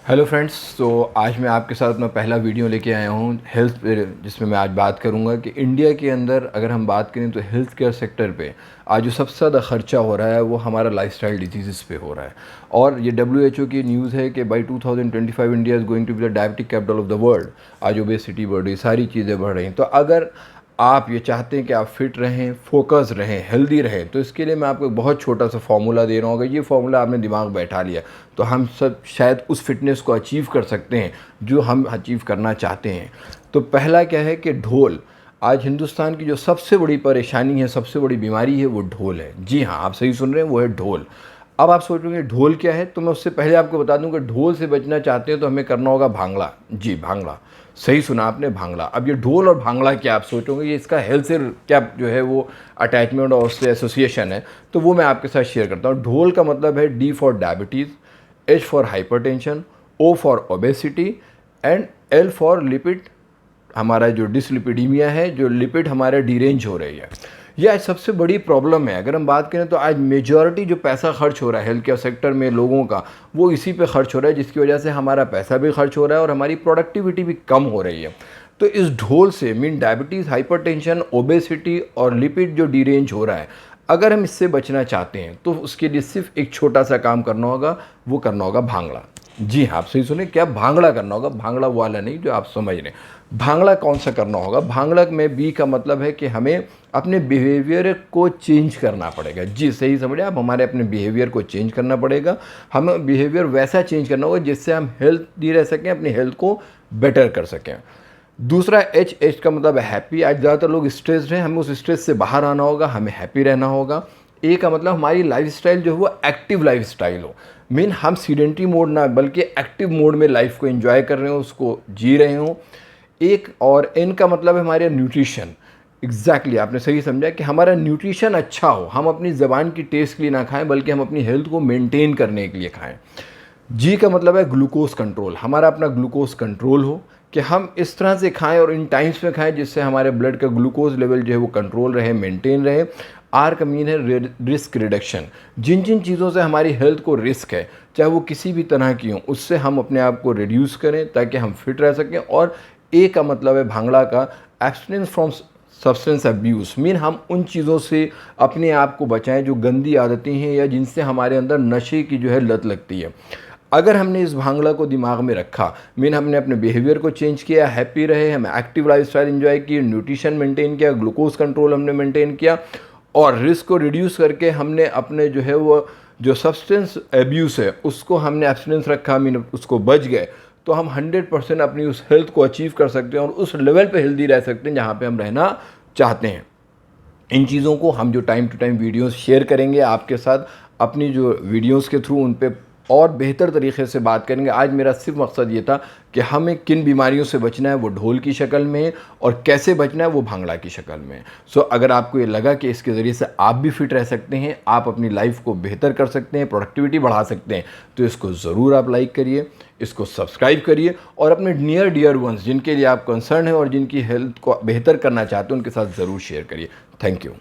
Hello friends. तो आज मैं आपके साथ अपना पहला वीडियो लेके आया हूँ हेल्थ पे, जिसमें मैं आज बात करूँगा कि इंडिया के अंदर अगर हम बात करें तो हेल्थ केयर सेक्टर पे आज जो सबसे ज़्यादा ख़र्चा हो रहा है वो हमारा लाइफस्टाइल डिजीज़ पे हो रहा है। और ये WHO की न्यूज़ है कि by 2025 India is going to be the diabetic capital of the world. आज ओबेसिटी बढ़ रही, सारी चीज़ें बढ़ रही हैं। तो अगर आप ये चाहते हैं कि आप फिट रहें, फोकस रहें, हेल्दी रहें, तो इसके लिए मैं आपको एक बहुत छोटा सा फार्मूला दे रहा हूँ। अगर ये फार्मूला आपने दिमाग में बैठा लिया तो हम सब शायद उस फिटनेस को अचीव कर सकते हैं जो हम अचीव करना चाहते हैं। तो पहला क्या है कि ढोल। आज हिंदुस्तान की जो सबसे बड़ी परेशानी है, सबसे बड़ी बीमारी है, वो ढोल है। जी हाँ, आप सही सुन रहे हैं, वो है ढोल। अब आप सोचोगे ढोल क्या है, तो मैं उससे पहले आपको बता दूं कि ढोल से बचना चाहते हैं तो हमें करना होगा भांगड़ा। जी, भांगड़ा, सही सुना आपने, भांगड़ा। अब ये ढोल और भांगड़ा क्या, आप सोचोगे ये इसका हेल्थ से क्या जो है वो अटैचमेंट और उससे एसोसिएशन है, तो वो मैं आपके साथ शेयर करता हूँ। ढोल का मतलब है D for diabetes, H for hypertension, O for obesity and L for lipid. हमारा जो डिसलिपिडीमिया है, जो लिपिड हमारे डीरेंज हो रही है, ये आज सबसे बड़ी प्रॉब्लम है। अगर हम बात करें तो आज मेजॉरिटी जो पैसा खर्च हो रहा है हेल्थ केयर सेक्टर में लोगों का, वो इसी पे खर्च हो रहा है, जिसकी वजह से हमारा पैसा भी खर्च हो रहा है और हमारी प्रोडक्टिविटी भी कम हो रही है। तो इस ढोल से मीन डायबिटीज़, हाइपरटेंशन, ओबेसिटी और लिपिड जो डीरेंज हो रहा है, अगर हम इससे बचना चाहते हैं तो उसके लिए सिर्फ एक छोटा सा काम करना होगा, वो करना होगा भांगड़ा। जी हाँ, आप सही सुने, क्या भांगड़ा करना होगा, भांगड़ा वाला नहीं जो आप समझ रहे हैं। भांगड़ा कौन सा करना होगा? भांगड़ा में बी का मतलब है कि हमें अपने बिहेवियर को चेंज करना पड़ेगा। जी सही समझे आप, हमारे अपने बिहेवियर को चेंज करना पड़ेगा। हमें बिहेवियर वैसा चेंज करना होगा जिससे हम हेल्थी रह सकें, अपनी हेल्थ को बेटर कर सकें। दूसरा H का मतलब है हैप्पी। आज ज़्यादातर लोग स्ट्रेस्ड हैं, हमें उस स्ट्रेस से बाहर आना होगा, हमें हैप्पी रहना होगा। ए का मतलब हमारी लाइफस्टाइल जो है वो एक्टिव लाइफस्टाइल हो, मीन हम सीडेंटरी मोड ना बल्कि एक्टिव मोड में लाइफ को एंजॉय कर रहे हो, उसको जी रहे हो। एक और एन का मतलब है हमारे न्यूट्रिशन। एग्जैक्टली आपने सही समझा कि हमारा न्यूट्रिशन अच्छा हो, हम अपनी ज़बान की टेस्ट के लिए ना खाएं बल्कि हम अपनी हेल्थ को मेंटेन करने के लिए खाएं। जी का मतलब है ग्लूकोज कंट्रोल, हमारा अपना ग्लूकोज कंट्रोल हो, कि हम इस तरह से खाएं और इन टाइम्स में खाएं जिससे हमारे ब्लड का ग्लूकोज लेवल जो है वो कंट्रोल रहे, मेंटेन रहे। आर का मीन है रिस्क रिडक्शन। जिन जिन चीज़ों से हमारी हेल्थ को रिस्क है, चाहे वो किसी भी तरह की हो, उससे हम अपने आप को रिड्यूस करें ताकि हम फिट रह सकें। और ए का मतलब है भांगड़ा का abstains from substance abuse, mean हम उन चीज़ों से अपने आप को बचाएं जो गंदी आदतें हैं या जिनसे हमारे अंदर नशे की जो है लत लगती है। अगर हमने इस भांगड़ा को दिमाग में रखा, मीन हमने अपने बिहेवियर को चेंज किया, हैप्पी रहे, हमें एक्टिव लाइफस्टाइल एंजॉय की, न्यूट्रिशन मेंटेन किया, ग्लूकोज कंट्रोल हमने मेंटेन किया और रिस्क को रिड्यूस करके हमने अपने जो है वो जो सब्सटेंस एब्यूज़ है उसको हमने एब्सटेंस रखा, मीन उसको बच गए, तो हम 100% अपनी उस हेल्थ को अचीव कर सकते हैं और उस लेवल पे हेल्दी रह सकते हैं जहाँ पे हम रहना चाहते हैं। इन चीज़ों को हम जो time to time videos share करेंगे आपके साथ, अपनी जो वीडियोस के थ्रू उन पे और बेहतर तरीके से बात करेंगे। आज मेरा सिर्फ मकसद ये था कि हमें किन बीमारियों से बचना है वो ढोल की शक्ल में है और कैसे बचना है वो भांगड़ा की शक्ल में है। सो अगर आपको ये लगा कि इसके ज़रिए से आप भी फिट रह सकते हैं, आप अपनी लाइफ को बेहतर कर सकते हैं, प्रोडक्टिविटी बढ़ा सकते हैं, तो इसको ज़रूर आप लाइक करिए, इसको सब्सक्राइब करिए और अपने नियर डियर वंस जिनके लिए आप कंसर्न है और जिनकी हेल्थ को बेहतर करना चाहते हैं उनके साथ ज़रूर शेयर करिए। Thank you.